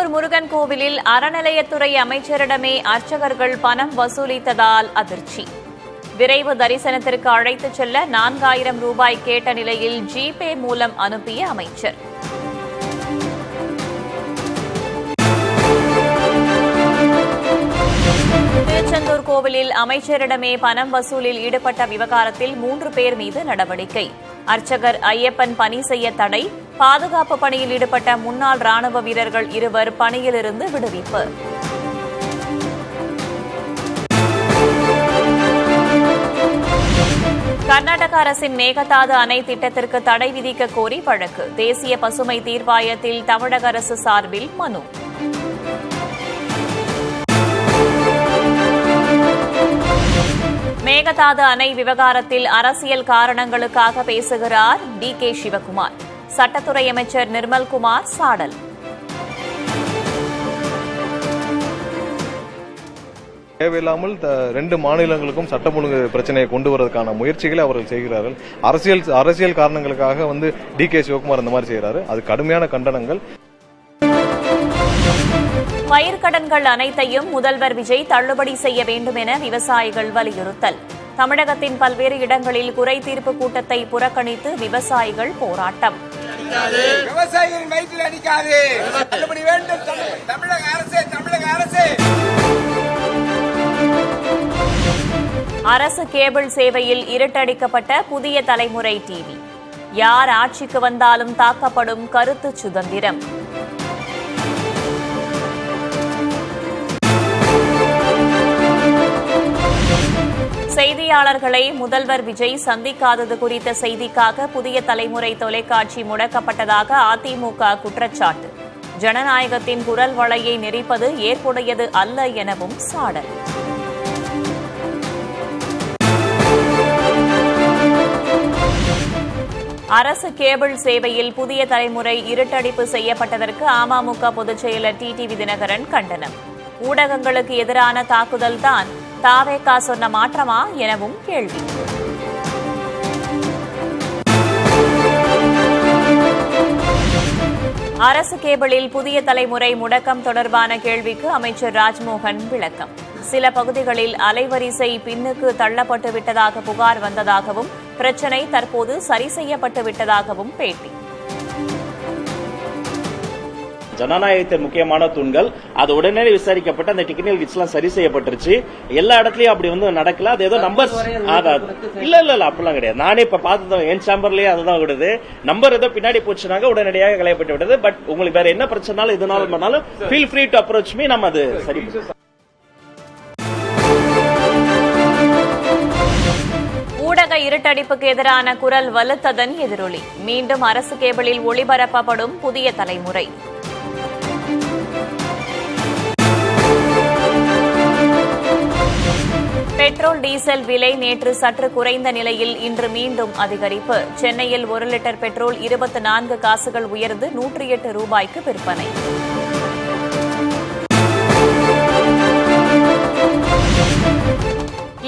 திருச்செந்தூர் முருகன் கோவிலில் அறநிலையத்துறை அமைச்சரிடமே அர்ச்சகர்கள் பணம் வசூலித்ததால் அதிர்ச்சி. விரைவு தரிசனத்திற்கு அழைத்துச் செல்ல 4000 ரூபாய் கேட்ட நிலையில் ஜிபே மூலம் அனுப்பிய அமைச்சர். திருச்செந்தூர் கோவிலில் அமைச்சரிடமே பணம் வசூலில் ஈடுபட்ட விவகாரத்தில் 3 பேர் மீது நடவடிக்கை. அர்ச்சகர் ஐயப்பன் பணி செய்ய தடை. பாதுகாப்பு பணியில் ஈடுபட்ட முன்னாள் ராணுவ வீரர்கள் 2 பணியிலிருந்து விடுவிப்பு. கர்நாடக அரசின் மேகதாது அணை திட்டத்திற்கு தடை விதிக்க கோரி வழக்கு. தேசிய பசுமை தீர்வாயத்தில் தமிழக அரசு சார்பில் மனு. மேகதாது அணை விவகாரத்தில் அரசியல் காரணங்களுக்காக பேசுகிறார் டி.கே. சிவக்குமார். சட்டத்துறை அமைச்சர் நிர்மல்குமார் சாடல். தேவையில்லாமல் 2 மாநிலங்களுக்கும் சட்டம் ஒழுங்கு பிரச்சனையை கொண்டு வருவதற்கான முயற்சிகளை அவர்கள் செய்கிறார்கள். அரசியல் காரணங்களுக்காக டி.கே. சிவக்குமார் இந்த மாதிரி செய்கிறாரு. அது கடுமையான கண்டனங்கள். பயிர்க்கடன்கள் அனைத்தையும் முதல்வர் விஜய் தள்ளுபடி செய்ய வேண்டும் என விவசாயிகள் வலியுறுத்தல். தமிழகத்தின் பல்வேறு இடங்களில் குறை தீர்ப்பு கூட்டத்தை புறக்கணித்து விவசாயிகள் போராட்டம். விவசாயிகளின் வயிற்றில் அடிக்காது, தள்ளுபடி வேண்டும் தமிழக அரசு. அரசு கேபிள் சேவையில் இருட்டடிக்கப்பட்ட புதிய தலைமுறை டிவி. யார் ஆட்சிக்கு வந்தாலும் தாக்கப்படும் கருத்து சுதந்திரம். செய்தியாளர்களை முதல்வர் விஜய் சந்திக்காதது குறித்த செய்திக்காக புதிய தலைமுறை தொலைக்காட்சி முடக்கப்பட்டதாக அதிமுக குற்றச்சாட்டு. ஜனநாயகத்தின் குரல் வளையை நெரிப்பது ஏற்புடையது அல்ல எனவும் சாடல். அரசு கேபிள் சேவையில் புதிய தலைமுறை இருட்டடிப்பு செய்யப்பட்டதற்கு அமமுக பொதுச் செயலர் டிடிவி தினகரன் கண்டனம். ஊடகங்களுக்கு எதிரான தாக்குதல் தான் தாவேகா சொன்ன மாற்றமா எனவும் கேள்வி. அரசு கேபிளில் புதிய தலைமுறை முடக்கம் தொடர்பான கேள்விக்கு அமைச்சர் ராஜ்மோகன் விளக்கம். சில பகுதிகளில் அலைவரிசை பின்னுக்கு தள்ளப்பட்டு விட்டதாக புகார் வந்ததாகவும் பிரச்சினை தற்போது சரி செய்யப்பட்டு விட்டதாகவும் பேட்டி. ஜனநாயகத்தின் முக்கியமான தூண்கள் அது உடனே விசாரிக்கப்பட்டு அந்த டெக்னிக்கல் கிட்ஸ் எல்லாம் சரி செய்யப்பட்டுருச்சு. எல்லா இடத்துலயும் அப்படி நடக்கல. அது ஏதோ நம்பர் இல்ல அப்படிலாம் கிடையாது. நானே இப்ப பார்த்தது என் சேம்பர்லயே அதுதான் விடுது. நம்பர் ஏதோ பின்னாடி போச்சுனாங்க உடனடியாக களையப்பட்டு விடுது. பட் உங்களுக்கு வேற என்ன பிரச்சனாலும் எதுனாலும் பண்ணாலும் feel free to approach me. நம்ம அது சரி. ஊடக இருட்டடிப்புக்கு எதிரான குரல் வலுத்ததன் எதிரொலி. மீண்டும் அரசு கேபிளில் ஒளிபரப்பப்படும் புதிய தலைமுறை. பெட்ரோல் டீசல் விலை நேற்று சற்று குறைந்த நிலையில் இன்று மீண்டும் அதிகரிப்பு. சென்னையில் 1 லிட்டர் பெட்ரோல் 24 காசுகள் உயர்ந்து 108 ரூபாய்க்கு விற்பனை.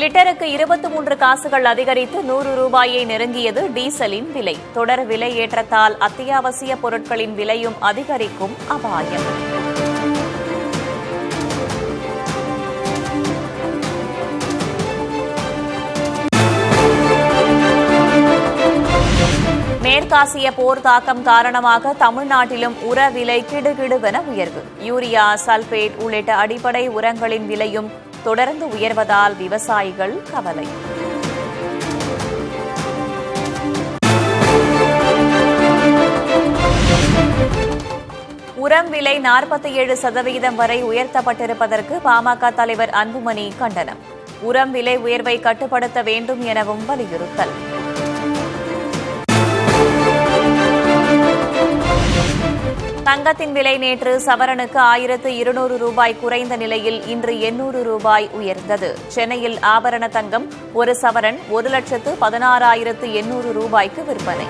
லிட்டருக்கு 23 காசுகள் அதிகரித்து 100 ரூபாயை நெருங்கியது டீசலின் விலை. தொடர் விலை ஏற்றத்தால் அத்தியாவசிய பொருட்களின் விலையும் அதிகரிக்கும் அபாயம். மேற்காசிய போர் தாக்கம் காரணமாக தமிழ்நாட்டிலும் உர விலை கிடுகிடுவென உயர்வு. யூரியா, சல்பேட் உள்ளிட்ட அடிப்படை உரங்களின் விலையும் தொடர்ந்து உயர்வதால் விவசாயிகள் கவலை. உரம் விலை 47% வரை உயர்த்தப்பட்டிருப்பதற்கு பாமக தலைவர் அன்புமணி கண்டனம். உரம் விலை உயர்வை கட்டுப்படுத்த வேண்டும் எனவும் வலியுறுத்தல். தங்கத்தின் விலை நேற்று சவரனுக்கு 1200 ரூபாய் குறைந்த நிலையில் இன்று 800 ரூபாய் உயர்ந்தது. சென்னையில் ஆபரண தங்கம் ஒரு சவரன் 1,16,800 ரூபாய்க்கு விற்பனை.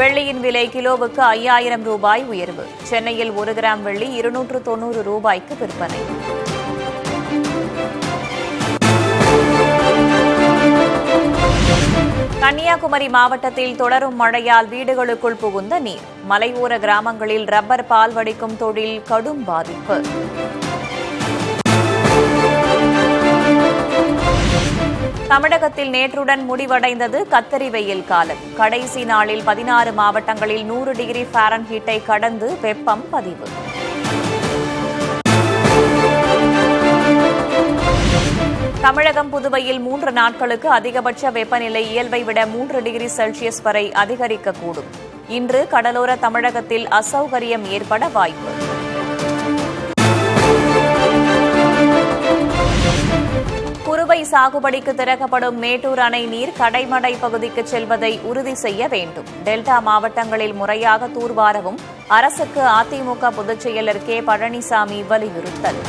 வெள்ளியின் விலை கிலோவுக்கு 5000 ரூபாய் உயர்வு. சென்னையில் 1 கிராம் வெள்ளி 290 ரூபாய்க்கு விற்பனை. கன்னியாகுமரி மாவட்டத்தில் தொடரும் மழையால் வீடுகளுக்குள் புகுந்த நீர். மலையோர கிராமங்களில் ரப்பர் பால் வடிக்கும் தொழில் கடும் பாதிப்பு. தமிழகத்தில் நேற்றுடன் முடிவடைந்தது கத்தரி வெயில் காலம். கடைசி நாளில் 16 மாவட்டங்களில் 100 டிகிரி ஃபாரன்ஹீட்டை கடந்து வெப்பம் பதிவு. தமிழகம் புதுவையில் 3 நாட்களுக்கு அதிகபட்ச வெப்பநிலை இயல்பை விட 3 டிகிரி செல்சியஸ் வரை அதிகரிக்கக்கூடும். இன்று கடலோர தமிழகத்தில் அசௌகரியம் ஏற்பட வாய்ப்பு. குறுவை சாகுபடிக்கு திறக்கப்படும் மேட்டூர் அணை நீர் கடைமடை பகுதிக்கு செல்வதை உறுதி செய்ய வேண்டும். டெல்டா மாவட்டங்களில் முறையாக தூர்வாரவும் அரசுக்கு அதிமுக பொதுச் செயலர் கே பழனிசாமி வலியுறுத்தல்.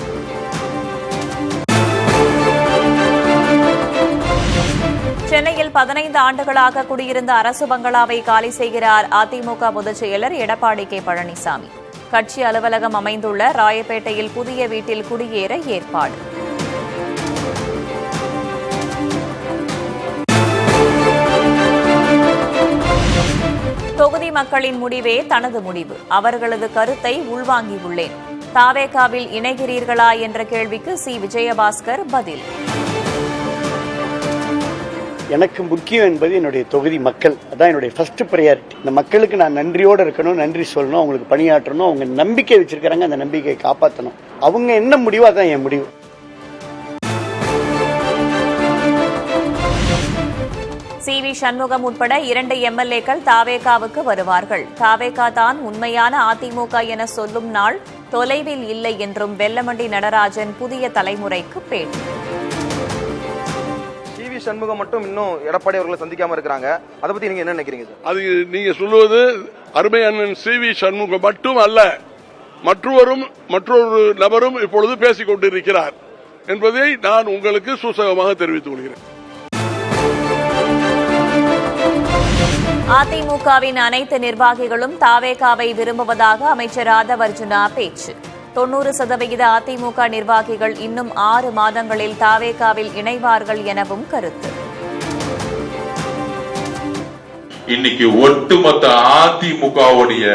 சென்னையில் 15 ஆண்டுகளாக குடியிருந்த அரசு பங்களாவை காலி செய்கிறார் அதிமுக பொதுச் செயலர் எடப்பாடி கே பழனிசாமி. கட்சி அலுவலகம் அமைந்துள்ள ராயப்பேட்டையில் புதிய வீட்டில் குடியேற ஏற்பாடு. தொகுதி மக்களின் முடிவே தனது முடிவு. அவர்களது கருத்தை உள்வாங்கியுள்ளேன். தாவேகாவில் இணைகிறீர்களா என்ற கேள்விக்கு சி. விஜயபாஸ்கர் பதில். எனக்கு முக்கியம் என்பது என்னுடைய தொகுதி மக்கள். அதான் என்னுடைய ஃபர்ஸ்ட் ப்ரையாரிட்டி. இந்த மக்களுக்கு நான் நன்றியோடு இருக்கணும், நன்றி சொல்லணும், அவங்களுக்கு பணியாற்றணும். அவங்க நம்பிக்கை வச்சிருக்கிறாங்க, அந்த நம்பிக்கையை காப்பாற்றணும். அவங்க என்ன முடிவோ அதான் என் முடிவு. சி. வி. சண்முகம் உட்பட 2 எம்எல்ஏக்கள் தாவேகாவுக்கு வருவார்கள். தாவேகா தான் உண்மையான அதிமுக என சொல்லும் நாள் தொலைவில் இல்லை என்றும் வெல்லமண்டி நடராஜன் புதிய தலைமுறைக்கு பேட்டி. சண்முகம் மட்டும் இன்னும் எடப்பாடி அவர்களை சந்திக்காம இருக்காங்க. அதை பத்தி நீங்க என்ன நினைக்கிறீங்க சார்? அது நீங்க சொல்லுவது அருமை அண்ணன் சி. வி. சண்முகம் மட்டும் அல்ல, மற்றொரு நபரும் இப்பொழுது பேசிக் கொண்டிருக்கிறார் என்பதை நான் உங்களுக்கு சூசகமாக தெரிவித்துக் கொள்கிறேன். அதிமுகவின் அனைத்து நிர்வாகிகளும் தாவேகாவை விரும்புவதாக அமைச்சர் ஆதவர்ஜுனா பேச்சு. 90% அதிமுக நிர்வாகிகள் இன்னும் 6 மாதங்களில் தாவேகாவில் இணைவார்கள் எனவும் கருத்து. இன்னைக்கு ஒட்டுமொத்த அதிமுகவுடைய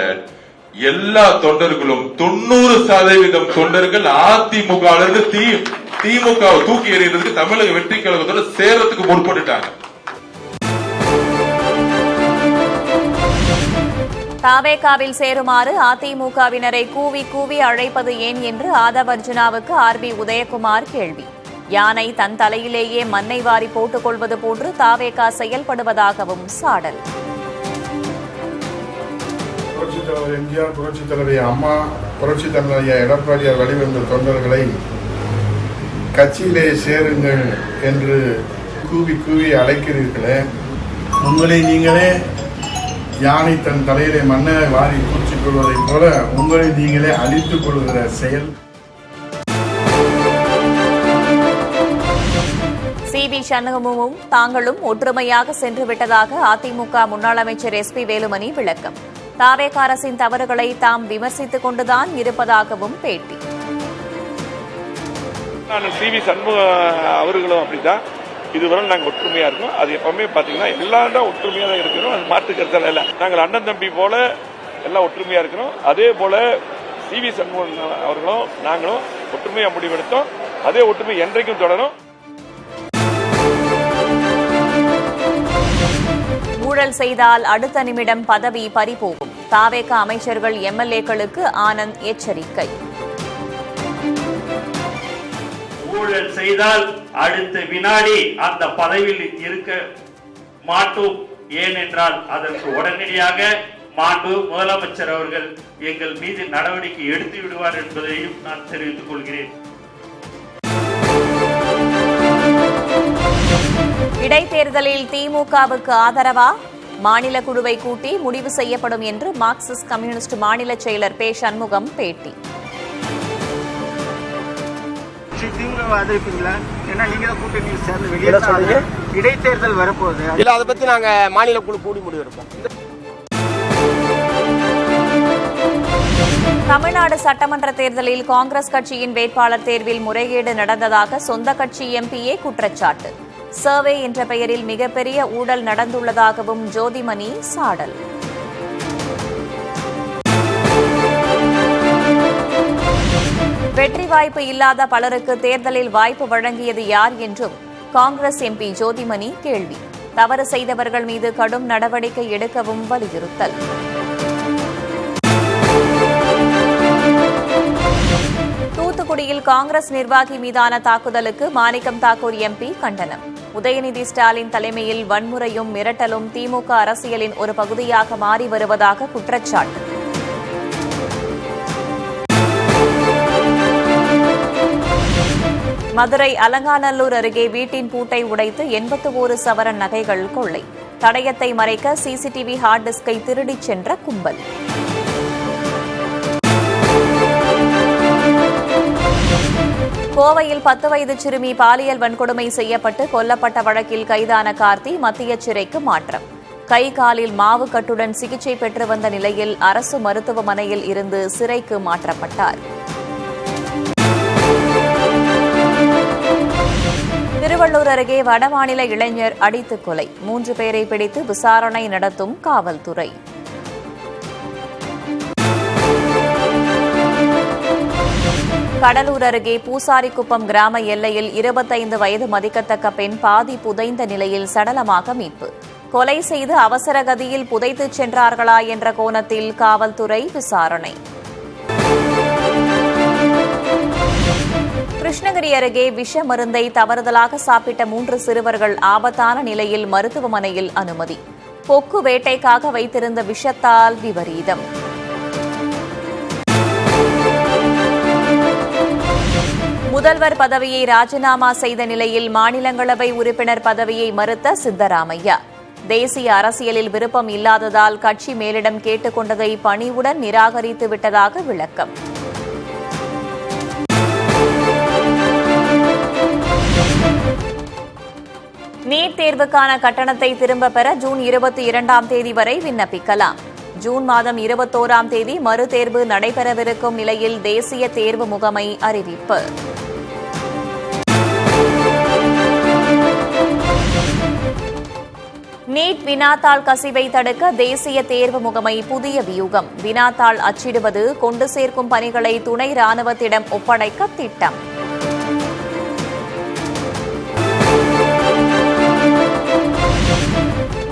எல்லா தொண்டர்களும் 90% தொண்டர்கள் அதிமுக திமுக தூக்கி எறியறதுக்கு தமிழக வெற்றி கழகத்தோட சேரத்துக்கு முற்பட்டுட்டாங்க. தாவேகாவில் சேருமாறு அதிமுகவினரை கூவி கூவி அழைப்பது ஏன் என்று ஆதவர்ஜுனாவுக்கு ஆர்.பி. உதயகுமார் கேள்வி. யானை தன் தலையிலேயே மண்ணை வாரி போட்டுக் கொள்வது போன்று தாவேகா செயல்படுவதாகவும் சாடல். புரட்சித் தலைவர் எம்ஜிஆர், புரட்சித் தலைவி அம்மா, புரட்சித் தலைவர் எடப்பாடியார் வழிவந்த தொண்டர்களை கட்சியிலே சேருங்கள் என்று கூவி கூவி அழைக்கிறீர்களே, உங்களை நீங்களே யானை தன் தலையிலே மண்ணை வாரி பூச்சிக் கொள்வதைப் போல உங்களை நீங்களே அழித்துக் கொள்கிற செயல். சி. வி. சண்முகமும் தாங்களும் ஒற்றுமையாக சென்று விட்டதாக அதிமுக முன்னாள் அமைச்சர் எஸ்.பி. வேலுமணி விளக்கம். தாவேகா அரசின் தவறுகளை தாம் விமர்சித்துக் கொண்டுதான் இருப்பதாகவும் பேட்டி. சி. வி. சண்முகம் அவர்களும் அப்படிதான். இதுவரை நாங்கள் ஒற்றுமையா இருக்கோம். அது எப்பவுமே பாத்தீங்கன்னா எல்லாரும் தான் ஒற்றுமையா தான் இருக்கிறோம். அது மாற்றுக்கிறதால இல்ல. நாங்கள் அண்ணன் தம்பி போல எல்லாம் ஒற்றுமையா இருக்கிறோம். அதே போல சி. வி. சண்முகம் அவர்களும் நாங்களும் ஒற்றுமையா முடிவெடுத்தோம். அதே ஒற்றுமை என்றைக்கும் தொடரும். ஊழல் செய்தால் அடுத்த நிமிடம் பதவி பறிபோகும். தாவேகா அமைச்சர்கள் எம்எல்ஏக்களுக்கு ஆனந்த் எச்சரிக்கை. ஊழல் செய்தால் அடுத்த வினாடி அந்த பதவியில் இருக்க மாட்டோம். ஏனென்றால் அதற்கு உடனடியாக மாண்பு முதலமைச்சர் அவர்கள் எங்கள் மீது நடவடிக்கை எடுத்து விடுவார் என்பதையும் நான் தெரிவித்துக் கொள்கிறேன். இடைத்தேர்தலில் திமுகவுக்கு ஆதரவா? மாநில குழுவை கூட்டி முடிவு செய்யப்படும் என்று மார்க்சிஸ்ட் கம்யூனிஸ்ட் மாநில செயலர் பே. சண்முகம் பேட்டி. இடைத்தேர்தல் வரப்போகுது. இல்ல, அதை பத்தி நாங்க மாநில குழு கூடி முடிவு எடுப்போம். தமிழ்நாடு சட்டமன்ற தேர்தலில் காங்கிரஸ் கட்சியின் வேட்பாளர் தேர்வில் முறைகேடு நடந்ததாக சொந்த கட்சி எம்பிஏ குற்றச்சாட்டு. சர்வே என்ற பெயரில் மிகப்பெரிய ஊழல் நடந்துள்ளதாகவும் ஜோதிமணி சாடல். வெற்றி வாய்ப்பு இல்லாத பலருக்கு தேர்தலில் வாய்ப்பு வழங்கியது யார் என்றும் காங்கிரஸ் எம்பி ஜோதிமணி கேள்வி. தவறு செய்தவர்கள் மீது கடும் நடவடிக்கை எடுக்கவும் வலியுறுத்தல். தூத்துக்குடியில் காங்கிரஸ் நிர்வாகி மீதான தாக்குதலுக்கு மாணிக்கம் தாக்கூர் எம்பி கண்டனம். உதயநிதி ஸ்டாலின் தலைமையில் வன்முறையும் மிரட்டலும் திமுக அரசியலின் ஒரு பகுதியாக மாறி வருவதாக குற்றச்சாட்டு. மதுரை அலங்காநல்லூர் அருகே வீட்டின் பூட்டை உடைத்து 81 சவரன் நகைகள் கொள்ளை. தடயத்தை மறைக்க சிசிடிவி ஹார்ட் டிஸ்கை திருடிச் சென்ற கும்பல். கோவையில் 10 வயது சிறுமி பாலியல் வன்கொடுமை செய்யப்பட்டு கொல்லப்பட்ட வழக்கில் கைதான கார்த்தி மத்திய சிறைக்கு மாற்றம். கை காலில் மாவு கட்டுடன் சிகிச்சை பெற்று வந்த நிலையில் அரசு மருத்துவமனையில் இருந்து சிறைக்கு மாற்றப்பட்டார். திருவள்ளூர் அருகே வடமாநில இளைஞர் அடித்துக் கொலை. 3 பேரை பிடித்து விசாரணை நடத்தும் காவல்துறை. கடலூர் அருகே பூசாரிக்குப்பம் கிராம எல்லையில் 25 வயது மதிக்கத்தக்க பெண் பாதி புதைந்த நிலையில் சடலமாக மீட்பு. கொலை செய்து அவசர கதியில் புதைத்துச் சென்றார்களா என்ற கோணத்தில் காவல்துறை விசாரணை. கிருஷ்ணகிரி அருகே விஷ மருந்தை தவறுதலாக சாப்பிட்ட 3 சிறுவர்கள் ஆபத்தான நிலையில் மருத்துவமனையில் அனுமதி. கொக்கு வேட்டைக்காக வைத்திருந்த விஷத்தால் விபரீதம். முதல்வர் பதவியை ராஜினாமா செய்த நிலையில் மாநிலங்களவை உறுப்பினர் பதவியை மறுத்த சித்தராமையா. தேசிய அரசியலில் விருப்பம் இல்லாததால் கட்சி மேலிடம் கேட்டுக் கொண்டதை பணிவுடன் நிராகரித்து விட்டதாக விளக்கம். நீட் தேர்வுக்கான கட்டணத்தை திரும்பப் பெற ஜூன் 22ஆம் தேதி வரை விண்ணப்பிக்கலாம். ஜூன் மாதம் 21ஆம் தேதி மறுதேர்வு நடைபெறவிருக்கும் நிலையில் தேசிய தேர்வு முகமை அறிவிப்பு. நீட் வினாத்தாள் கசிவை தடுக்க தேசிய தேர்வு முகமை புதிய வியூகம். வினாத்தாள் அச்சிடுவது, கொண்டு சேர்க்கும் பணிகளை துணை ராணுவத்திடம் ஒப்படைக்க திட்டம்.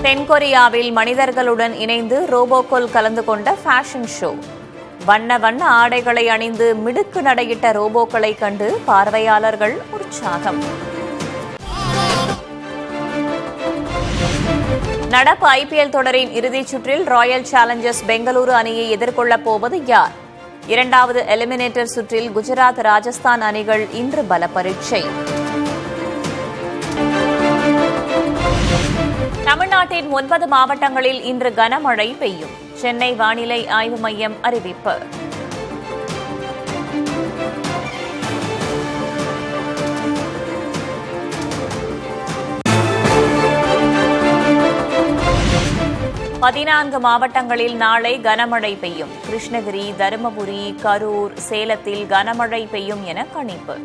தென்கொரியாவில் மனிதர்களுடன் இணைந்து ரோபோக்கள் கலந்து கொண்ட ஃபேஷன் ஷோ. வண்ண வண்ண ஆடைகளை அணிந்து மிடுக்கு நடையிட்ட ரோபோக்களை கண்டு பார்வையாளர்கள் உற்சாகம். நடப்பு ஐபிஎல் தொடரின் இறுதிச் சுற்றில் ராயல் சேலஞ்சர்ஸ் பெங்களூரு அணியை எதிர்கொள்ளப் போவது யார்? 2வது எலிமினேட்டர் சுற்றில் குஜராத், ராஜஸ்தான் அணிகள் இன்று பல பரீட்சை. தமிழ்நாட்டின் 9 மாவட்டங்களில் இன்று கனமழை பெய்யும். சென்னை வானிலை ஆய்வு மையம் அறிவிப்பு. பதினான்கு மாவட்டங்களில் நாளை கனமழை பெய்யும். கிருஷ்ணகிரி, தருமபுரி, கரூர், சேலத்தில் கனமழை பெய்யும் என கணிப்பு.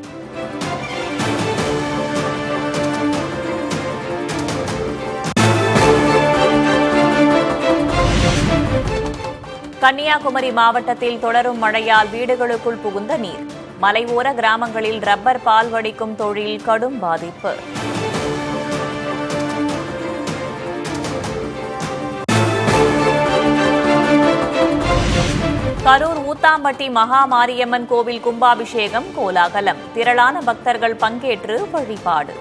கன்னியாகுமரி மாவட்டத்தில் தொடரும் மழையால் வீடுகளுக்குள் புகுந்த நீர். மலையோர கிராமங்களில் ரப்பர் பால் வடிக்கும் தொழில் கடும் பாதிப்பு. கரூர் ஊத்தாம்பட்டி மகா மாரியம்மன் கோவில் கும்பாபிஷேகம் கோலாகலம். திரளான பக்தர்கள் பங்கேற்று வழிபாடு.